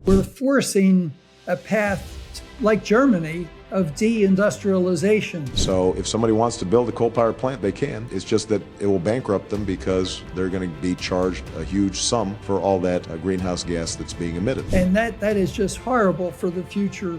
We're forcing a path like Germany of deindustrialization. So if somebody wants to build a coal power plant, they can. It's just that it will bankrupt them because they're going to be charged a huge sum for all that greenhouse gas that's being emitted. And that is just horrible for the future.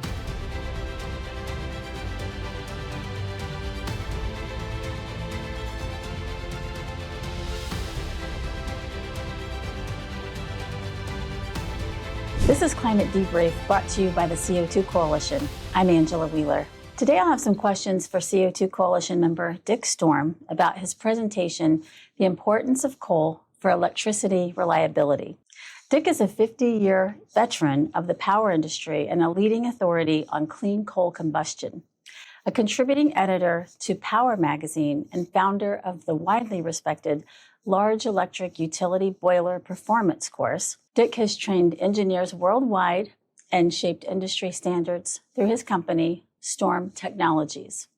This is Climate Debrief, brought to you by the CO2 Coalition. I'm Angela Wheeler. Today I'll have some questions for CO2 Coalition member Dick Storm about his presentation, The Importance of Coal for Electricity Reliability. Dick is a 50-year veteran of the power industry and a leading authority on clean coal combustion. A contributing editor to Power magazine and founder of the widely respected Large Electric Utility Boiler Performance course, Dick has trained engineers worldwide and shaped industry standards through his company, Storm Technologies.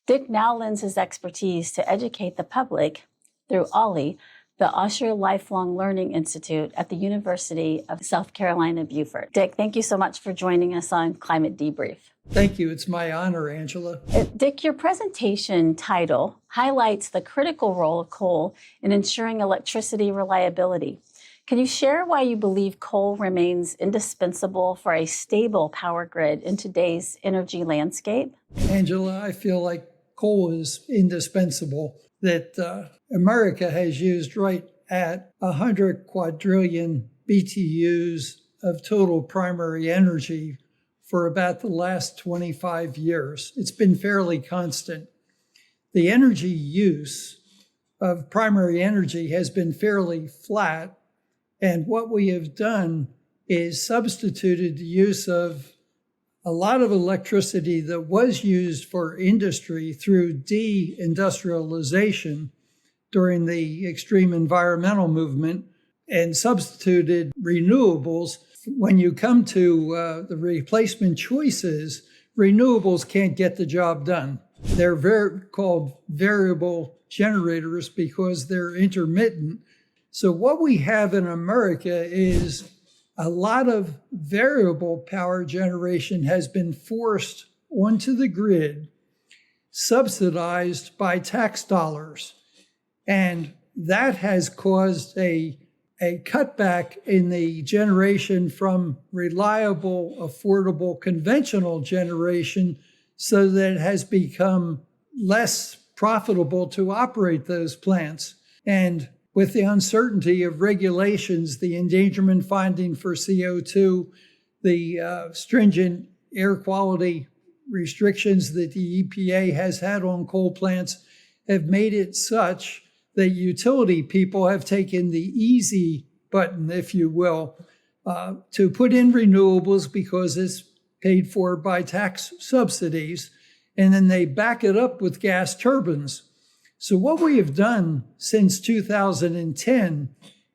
Dick now lends his expertise to educate the public through OLLI, the Osher Lifelong Learning Institute at the University of South Carolina, Beaufort. Dick, thank you so much for joining us on Climate Debrief. Thank you. It's my honor, Angela. Dick, your presentation title highlights the critical role of coal in ensuring electricity reliability. Can you share why you believe coal remains indispensable for a stable power grid in today's energy landscape? Angela, I feel like coal is indispensable, that America has used right at 100 quadrillion BTUs of total primary energy for about the last 25 years. It's been fairly constant. The energy use of primary energy has been fairly flat. And what we have done is substituted the use of a lot of electricity that was used for industry through deindustrialization during the extreme environmental movement and substituted renewables. When you come to the replacement choices, renewables can't get the job done. They're called variable generators because they're intermittent. So what we have in America is a lot of variable power generation has been forced onto the grid, subsidized by tax dollars. And that has caused a cutback in the generation from reliable, affordable, conventional generation so that it has become less profitable to operate those plants. And with the uncertainty of regulations, the endangerment finding for CO2, the stringent air quality restrictions that the EPA has had on coal plants have made it such that utility people have taken the easy button, if you will, to put in renewables because it's paid for by tax subsidies, and then they back it up with gas turbines. So what we have done since 2010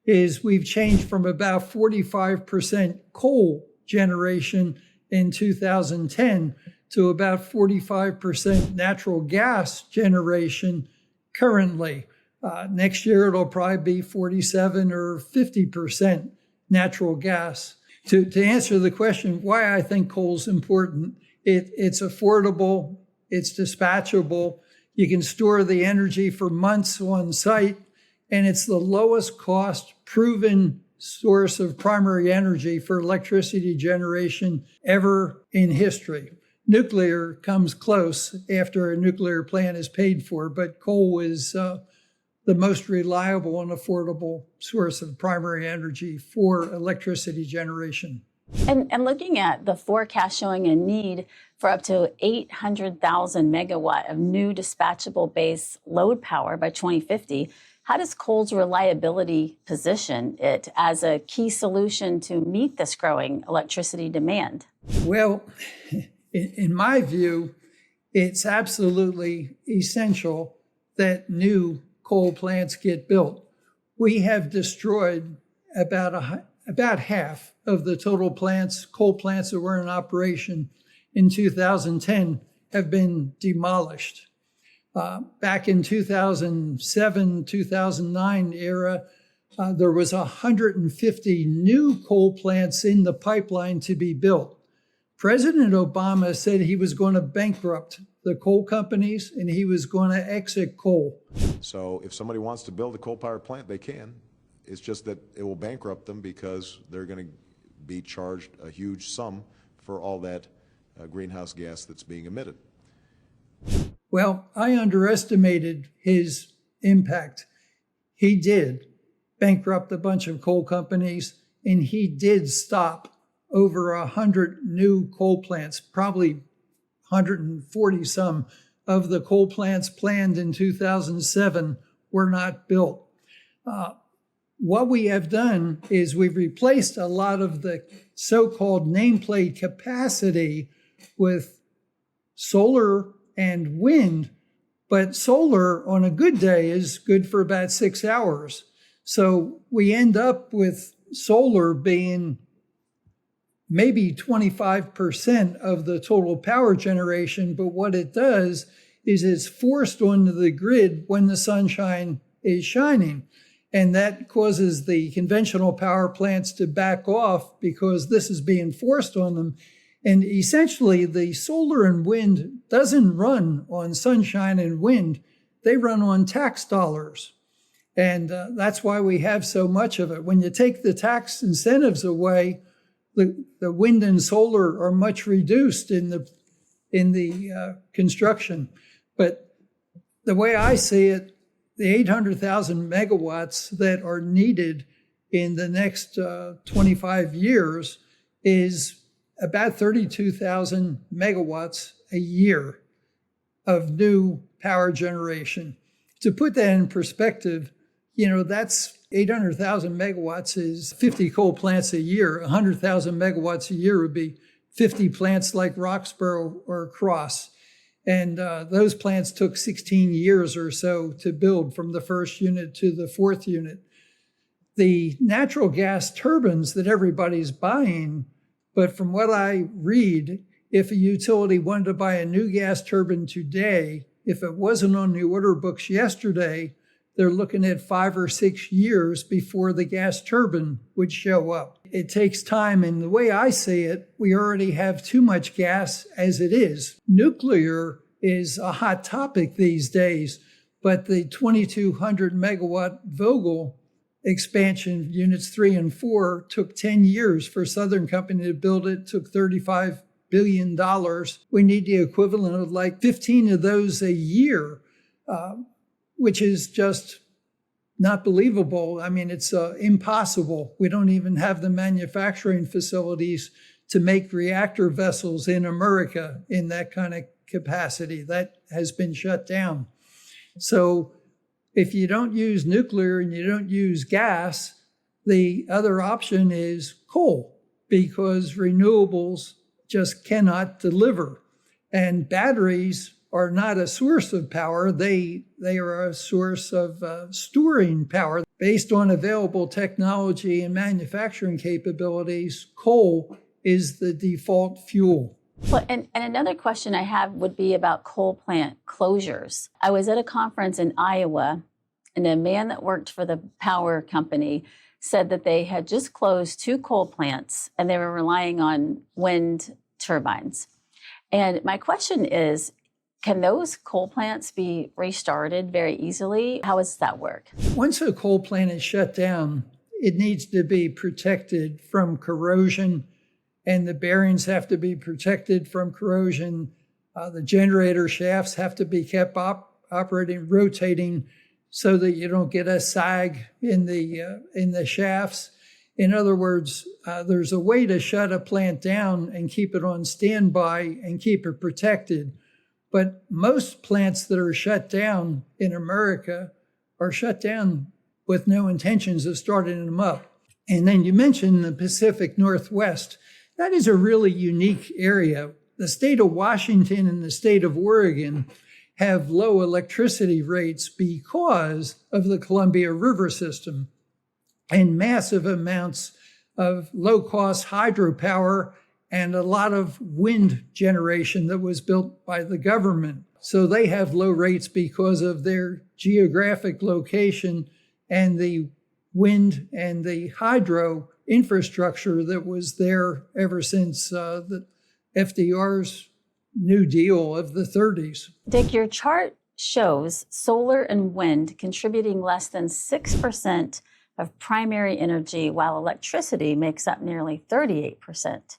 is we've changed from about 45% coal generation in 2010 to about 45% natural gas generation currently. Next year, it'll probably be 47 or 50% natural gas. To answer the question why I think coal is important, it's affordable, it's dispatchable, you can store the energy for months on site, and it's the lowest cost proven source of primary energy for electricity generation ever in history. Nuclear comes close after a nuclear plant is paid for, but coal is the most reliable and affordable source of primary energy for electricity generation. And looking at the forecast showing a need for up to 800,000 megawatt of new dispatchable base load power by 2050, how does coal's reliability position it as a key solution to meet this growing electricity demand? Well, in my view, it's absolutely essential that new coal plants get built. We have destroyed about half of the total coal plants that were in operation in 2010 have been demolished. Back in 2007, 2009 era, there was 150 new coal plants in the pipeline to be built. President Obama said he was going to bankrupt the coal companies and he was going to exit coal. So if somebody wants to build a coal power plant, they can. It's just that it will bankrupt them because they're going to be charged a huge sum for all that greenhouse gas that's being emitted. Well, I underestimated his impact. He did bankrupt a bunch of coal companies, and he did stop over 100 new coal plants, probably 140 some of the coal plants planned in 2007 were not built. What we have done is we've replaced a lot of the so-called nameplate capacity with solar and wind, but solar on a good day is good for about 6 hours. So we end up with solar being maybe 25% of the total power generation, but what it does is it's forced onto the grid when the sunshine is shining. And that causes the conventional power plants to back off because this is being forced on them. And essentially, the solar and wind doesn't run on sunshine and wind. They run on tax dollars. And that's why we have so much of it. When you take the tax incentives away, the wind and solar are much reduced in the construction. But the way I see it, the 800,000 megawatts that are needed in the next 25 years is about 32,000 megawatts a year of new power generation. To put that in perspective, that's 800,000 megawatts is 50 coal plants a year. 100,000 megawatts a year would be 50 plants like Roxborough or Cross. And those plants took 16 years or so to build from the first unit to the fourth unit. The natural gas turbines that everybody's buying, but from what I read, if a utility wanted to buy a new gas turbine today, if it wasn't on the order books yesterday, they're looking at 5 or 6 years before the gas turbine would show up. It takes time, and the way I see it, we already have too much gas as it is. Nuclear is a hot topic these days, but the 2,200 megawatt Vogtle expansion, units 3 and 4, took 10 years for Southern Company to build it, took $35 billion. We need the equivalent of like 15 of those a year, which is just not believable. I mean, it's impossible. We don't even have the manufacturing facilities to make reactor vessels in America in that kind of capacity. That has been shut down. So if you don't use nuclear and you don't use gas, the other option is coal, because renewables just cannot deliver. And batteries are not a source of power. They are a source of storing power. Based on available technology and manufacturing capabilities, coal is the default fuel. Well, and another question I have would be about coal plant closures. I was at a conference in Iowa, and a man that worked for the power company said that they had just closed 2 coal plants and they were relying on wind turbines. And my question is, can those coal plants be restarted very easily? How does that work? Once a coal plant is shut down, it needs to be protected from corrosion, and the bearings have to be protected from corrosion. The generator shafts have to be kept operating, rotating, so that you don't get a sag in the shafts. In other words, there's a way to shut a plant down and keep it on standby and keep it protected. But most plants that are shut down in America are shut down with no intentions of starting them up. And then you mentioned the Pacific Northwest. That is a really unique area. The state of Washington and the state of Oregon have low electricity rates because of the Columbia River system and massive amounts of low-cost hydropower and a lot of wind generation that was built by the government. So they have low rates because of their geographic location and the wind and the hydro infrastructure that was there ever since the FDR's New Deal of the 30s. Dick, your chart shows solar and wind contributing less than 6% of primary energy, while electricity makes up nearly 38%.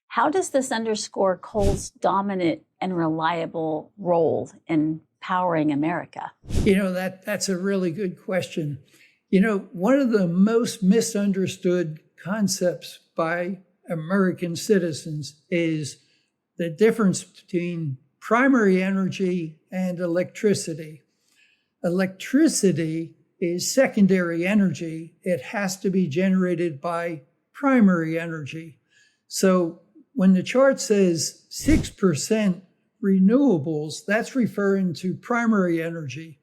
How does this underscore coal's dominant and reliable role in powering America? That's a really good question. One of the most misunderstood concepts by American citizens is the difference between primary energy and electricity. Electricity is secondary energy. It has to be generated by primary energy. So when the chart says 6% renewables, that's referring to primary energy.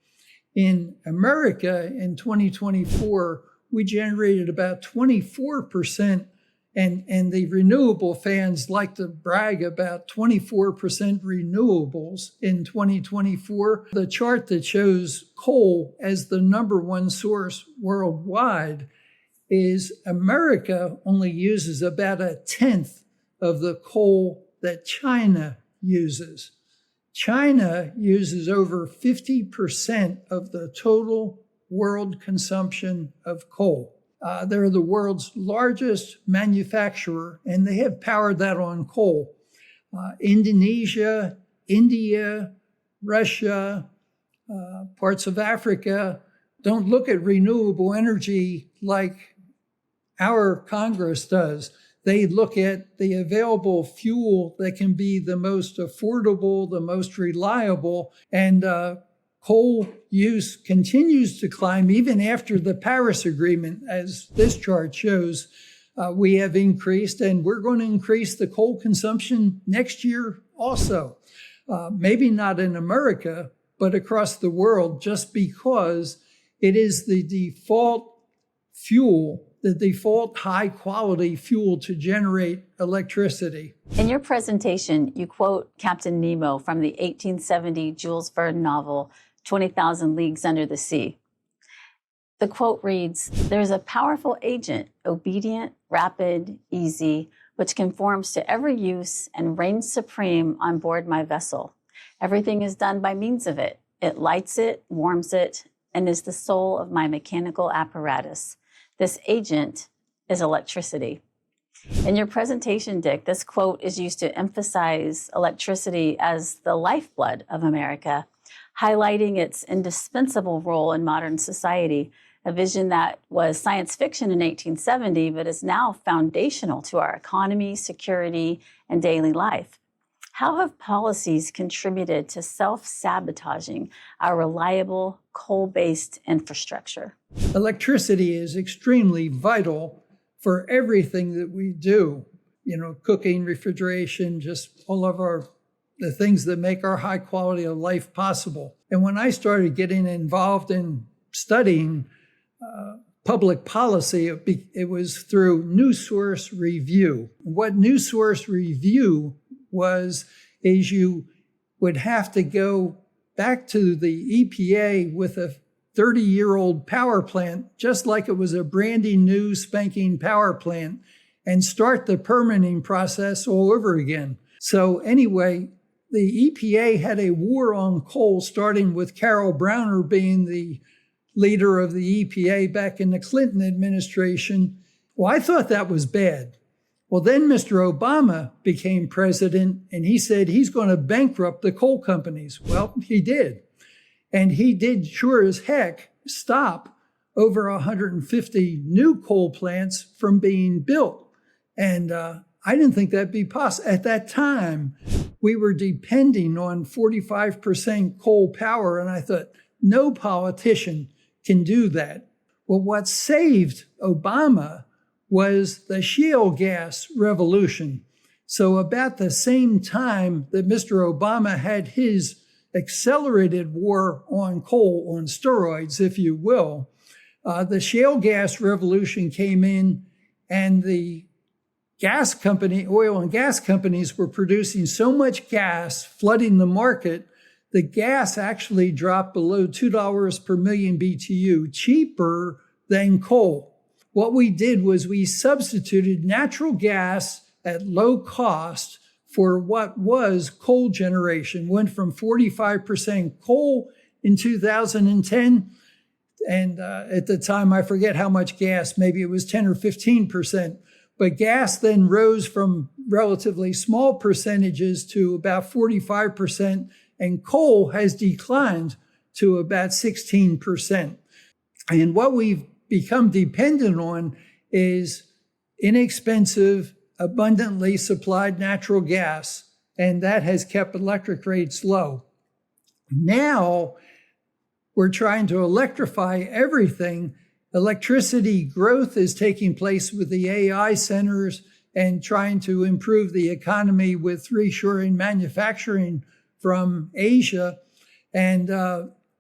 In America in 2024, we generated about 24%, and the renewable fans like to brag about 24% renewables in 2024. The chart that shows coal as the number one source worldwide is America only uses about 1/10 of the coal that China uses. China uses over 50% of the total world consumption of coal. They're the world's largest manufacturer, and they have powered that on coal. Indonesia, India, Russia, parts of Africa don't look at renewable energy like our Congress does. They look at the available fuel that can be the most affordable, the most reliable, and coal use continues to climb even after the Paris Agreement, as this chart shows. We have increased, and we're going to increase the coal consumption next year also. Maybe not in America, but across the world, just because it is the default fuel, the default high-quality fuel to generate electricity. In your presentation, you quote Captain Nemo from the 1870 Jules Verne novel, 20,000 Leagues Under the Sea. The quote reads, "There's a powerful agent, obedient, rapid, easy, which conforms to every use and reigns supreme on board my vessel. Everything is done by means of it. It lights it, warms it, and is the soul of my mechanical apparatus. This agent is electricity." In your presentation, Dick, this quote is used to emphasize electricity as the lifeblood of America, highlighting its indispensable role in modern society, a vision that was science fiction in 1870, but is now foundational to our economy, security, and daily life. How have policies contributed to self-sabotaging our reliable coal-based infrastructure? Electricity is extremely vital for everything that we do. Cooking, refrigeration, just all of the things that make our high quality of life possible. And when I started getting involved in studying public policy, it was through New Source Review. What New Source Review is you would have to go back to the EPA with a 30-year-old power plant, just like it was a brandy new spanking power plant, and start the permitting process all over again. So anyway, the EPA had a war on coal, starting with Carol Browner being the leader of the EPA back in the Clinton administration. Well, I thought that was bad. Well, then Mr. Obama became president, and he said he's going to bankrupt the coal companies. Well, he did. And he did sure as heck stop over 150 new coal plants from being built. And I didn't think that'd be possible. At that time, we were depending on 45% coal power, and I thought, no politician can do that. Well, what saved Obama was the shale gas revolution. So about the same time that Mr. Obama had his accelerated war on coal, on steroids, if you will, the shale gas revolution came in, and the oil and gas companies were producing so much gas, flooding the market, the gas actually dropped below $2 per million BTU, cheaper than coal. What we did was we substituted natural gas at low cost for what was coal generation. Went from 45% coal in 2010, and at the time, I forget how much gas, maybe it was 10 or 15%. But gas then rose from relatively small percentages to about 45%, and coal has declined to about 16%. And what we've become dependent on is inexpensive, abundantly supplied natural gas, and that has kept electric rates low. Now we're trying to electrify everything. Electricity growth is taking place with the AI centers and trying to improve the economy with reshoring manufacturing from Asia. And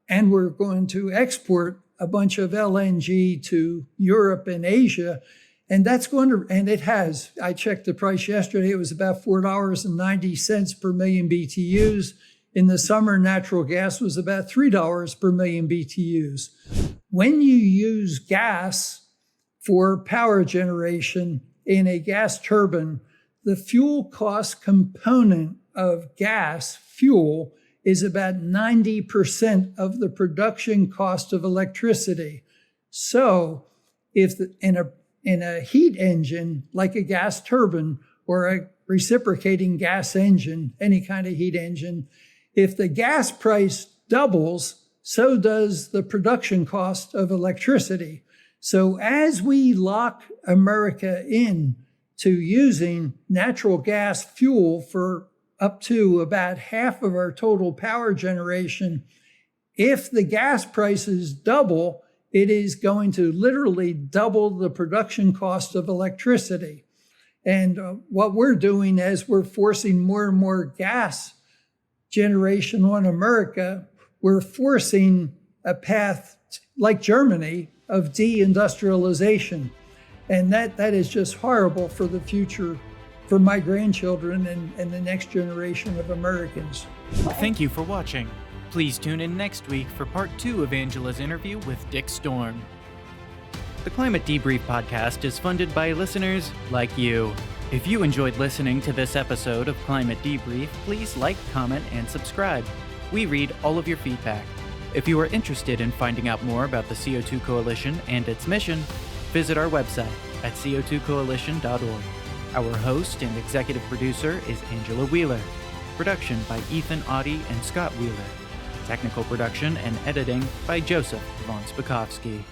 we're going to export a bunch of LNG to Europe and Asia. And that's going to, and it has, I checked the price yesterday, it was about $4.90 per million BTUs. In the summer, natural gas was about $3 per million BTUs. When you use gas for power generation in a gas turbine, the fuel cost component of gas fuel is about 90% of the production cost of electricity. So if in a heat engine, like a gas turbine or a reciprocating gas engine, any kind of heat engine, if the gas price doubles, so does the production cost of electricity. So as we lock America in to using natural gas fuel for up to about half of our total power generation, if the gas prices double, it is going to literally double the production cost of electricity. And what we're doing as we're forcing more and more gas generation on America, we're forcing a path like Germany of deindustrialization. And that is just horrible for the future, for my grandchildren and the next generation of Americans. Thank you for watching. Please tune in next week for part 2 of Angela's interview with Dick Storm. The Climate Debrief podcast is funded by listeners like you. If you enjoyed listening to this episode of Climate Debrief, please like, comment, and subscribe. We read all of your feedback. If you are interested in finding out more about the CO2 Coalition and its mission, visit our website at co2coalition.org. Our host and executive producer is Angela Wheeler. Production by Ethan Audie and Scott Wheeler. Technical production and editing by Joseph Von Spakovsky.